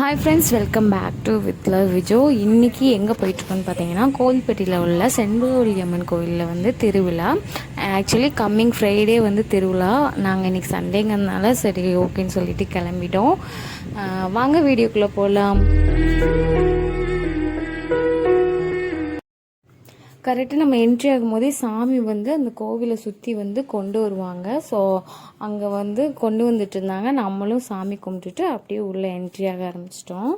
Hi friends, welcome back to with love Vijo. இன்றைக்கி எங்கே போயிட்டுருக்கோன்னு பார்த்தீங்கன்னா, கோவில்பட்டியில் உள்ள செண்பகவல்லி அம்மன் கோவிலில் வந்து திருவிழா. ஆக்சுவலி கம்மிங் ஃப்ரைடே வந்து திருவிழா. நாங்கள் இன்றைக்கி சண்டேங்கிறதுனால சரி ஓகேன்னு சொல்லிட்டு கிளம்பிட்டோம். வாங்க வீடியோக்குள்ளே போகலாம். கரெக்டாக நம்ம என்ட்ரி ஆகும்போதே சாமி வந்து அந்த கோவிலை சுற்றி வந்து கொண்டு வருவாங்க. ஸோ அங்கே வந்து கொண்டு வந்துட்டு இருந்தாங்க. நம்மளும் சாமி கும்பிட்டுட்டு அப்படியே உள்ளே என்ட்ரி ஆக ஆரம்பிச்சிட்டோம்.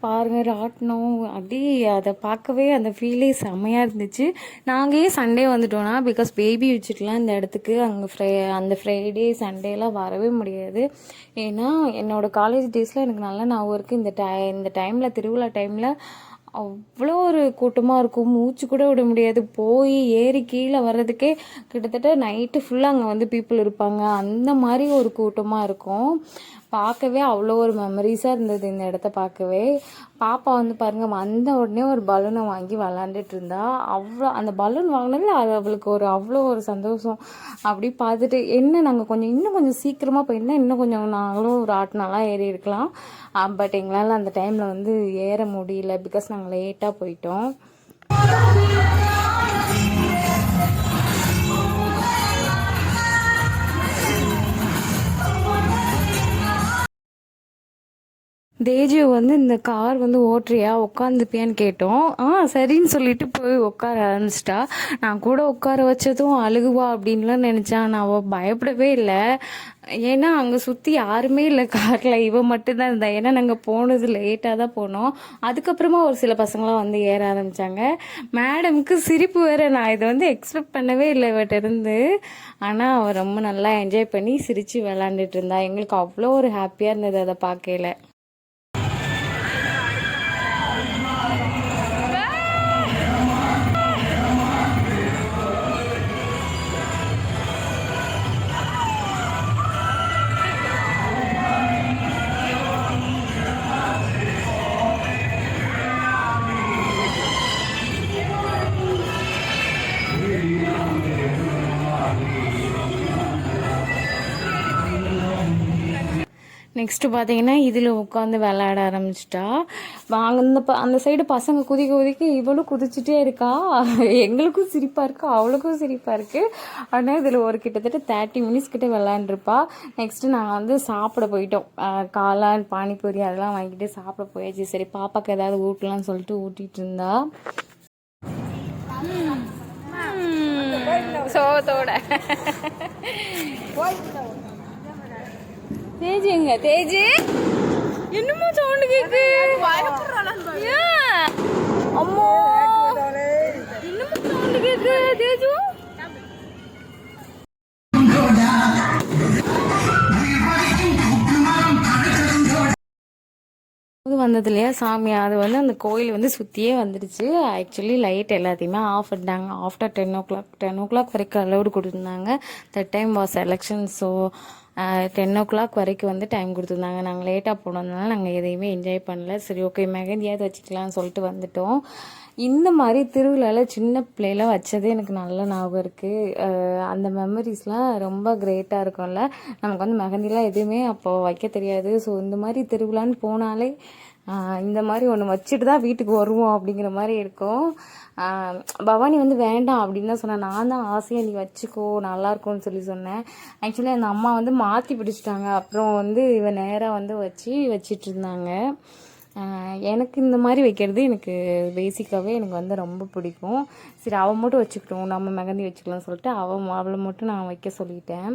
பாருங்கள், ராட்டினம் அப்படி அதை பார்க்கவே அந்த ஃபீலே செம்மையாக இருந்துச்சு. நாங்கள் ஏன் சண்டே வந்துட்டோன்னா, பிகாஸ் பேபி வச்சுட்டுலாம் இந்த இடத்துக்கு அங்கே அந்த ஃப்ரைடே சண்டேலாம் வரவே முடியாது. ஏன்னா என்னோடய காலேஜ் டேஸில் எனக்கு நல்லா ஞாபகம் இருக்குது. இந்த டைமில் திருவிழா டைமில் அவ்வளோ ஒரு கூட்டமாக இருக்கும். மூச்சு கூட விட முடியாது. போய் ஏறி கீழே வர்றதுக்கே கிட்டத்தட்ட நைட்டு ஃபுல்லாக அங்கே வந்து பீப்புள் இருப்பாங்க. அந்த மாதிரி ஒரு கூட்டமாக இருக்கும். பார்க்கவே அவ்வளோ ஒரு மெமரிஸாக இருந்தது இந்த இடத்த பார்க்கவே. பாப்பா வந்து பாருங்கள், வந்த உடனே ஒரு பலூனை வாங்கி விளாண்டுட்டு இருந்தா. அவ்வளோ அந்த பலூன் வாங்கினதில் அது அவளுக்கு அவ்வளோ ஒரு சந்தோஷம். அப்படி பார்த்துட்டு நாங்கள் இன்னும் கொஞ்சம் சீக்கிரமாக போயிருந்தால் இன்னும் கொஞ்சம் நாங்களும் ஒரு ஆட்டினாலாம் ஏறி இருக்கலாம். பட் எங்களால் அந்த டைமில் வந்து ஏற முடியல, பிகாஸ் நாங்கள் லேட்டாக போயிட்டோம். தேஜு வந்து இந்த கார் வந்து ஓட்டுறியா, உட்காந்துப்பியான்னு கேட்டோம். சரின்னு சொல்லிட்டு போய் உட்கார ஆரம்பிச்சிட்டா. நான் கூட உட்கார வச்சதும் அழுகுவா அப்படின்லாம் நினச்சேன். நான் அவள் பயப்படவே இல்லை. ஏன்னா அங்கே சுற்றி யாருமே இல்லை காரில், இவன் மட்டும்தான் இருந்தா. ஏன்னா நாங்கள் போனது லேட்டாக தான் போனோம். அதுக்கப்புறமா ஒரு சில பசங்களாம் வந்து ஏற ஆரம்பித்தாங்க. மேடமுக்கு சிரிப்பு வேறு. நான் இதை வந்து எக்ஸ்பெக்ட் பண்ணவே இல்லை இவட்ட இருந்து. ஆனால் அவள் ரொம்ப நல்லா என்ஜாய் பண்ணி சிரித்து விளாண்டுட்டு இருந்தா. எங்களுக்கு அவ்வளோ ஒரு ஹாப்பியாக இருந்தது அதை பார்க்கல. நெக்ஸ்ட்டு பார்த்தீங்கன்னா இதில் உட்காந்து விளையாட ஆரம்பிச்சிட்டா. அந்த சைடு பசங்க குதிக்க இவளும் குதிச்சுட்டே இருக்கா. எங்களுக்கும் சிரிப்பாக இருக்குது, அவளுக்கும் சிரிப்பாக இருக்குது. ஆனால் இதில் ஒரு கிட்டத்தட்ட 30 மினிட்ஸ் கிட்ட விளையாண்டுருப்பா. நெக்ஸ்ட்டு நாங்கள் வந்து சாப்பிட போயிட்டோம். காளான், பானிபூரி அதெல்லாம் வாங்கிட்டு சாப்பிட போயாச்சு. சரி பாப்பாவுக்கு ஏதாவது ஊட்டலாம்னு சொல்லிட்டு ஊட்டிகிட்டு இருந்தா. சோத்தோட தேஜி எங்க? தேஜி என்னமோ சவுண்ட் கேக்கு. அம்மோ என்னமோ சவுண்ட் கேக்கு. தேஜு வந்தது இல்லையா சாமி, அது வந்து அந்த கோயில் வந்து சுற்றியே வந்துடுச்சு. ஆக்சுவலி லைட் எல்லாத்தையுமே ஆஃப் பண்ணிட்டாங்க. ஆஃப்டர் 10 o'clock வரைக்கும் அலௌடு கொடுத்துருந்தாங்க. That time was election. So 10 o'clock வரைக்கும் வந்து டைம் கொடுத்துருந்தாங்க. நாங்கள் லேட்டாக போனதுனால நாங்கள் எதையுமே என்ஜாய் பண்ணல. சரி ஓகே மெகந்தியாவது வச்சுக்கலாம்னு சொல்லிட்டு வந்துட்டோம். இந்த மாதிரி திருவிழாவில் சின்ன பிள்ளையில வச்சதே எனக்கு நல்ல ஞாபகம் இருக்குது. அந்த மெமரிஸ்லாம் ரொம்ப கிரேட்டாக இருக்கும்ல. நமக்கு வந்து மெகந்திலாம் எதுவுமே அப்போது வைக்க தெரியாது. ஸோ இந்த மாதிரி திருவிழான்னு போனாலே இந்த மாதிரி ஒன்று வச்சுட்டு தான் வீட்டுக்கு வருவோம் அப்படிங்கிற மாதிரி இருக்கும். பவானி வந்து வேண்டாம் அப்படின்னு தான் சொன்னேன். நான் தான் ஆசையாக நீ வச்சுக்கோ நல்லாயிருக்கும்னு சொன்னேன். ஆக்சுவலி அந்த அம்மா வந்து மாற்றி பிடிச்சிட்டாங்க. அப்புறம் வந்து இவன் நேராக வந்து வச்சிட்டு இருந்தாங்க. எனக்கு இந்த மாதிரி வைக்கிறது எனக்கு பேசிக்காகவே எனக்கு வந்து ரொம்ப பிடிக்கும். சரி அவன் மட்டும் வச்சுக்கிட்டோம், நம்ம மெகந்தி வச்சுக்கலாம்னு சொல்லிட்டு அவளை மட்டும் நான் வைக்க சொல்லிட்டேன்.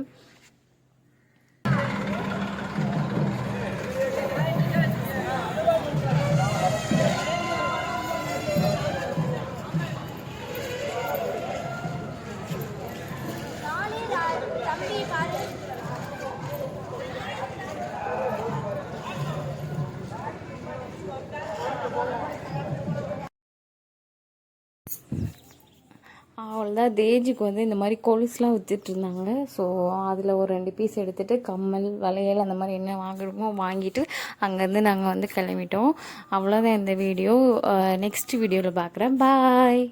அவ்வளோதான். தேஜுக்கு வந்து இந்த மாதிரி கொலுசுலாம் விற்றுட்ருந்தாங்க. ஸோ அதில் ஒரு 2 பீஸ் எடுத்துகிட்டு கம்மல் வளையல் அந்த மாதிரி என்ன வாங்கணுமோ வாங்கிட்டு அங்கேருந்து நாங்கள் வந்து கிளம்பிட்டோம். அவ்வளோதான் இந்த வீடியோ. நெக்ஸ்ட் வீடியோவில் பார்க்குறேன். பாய்.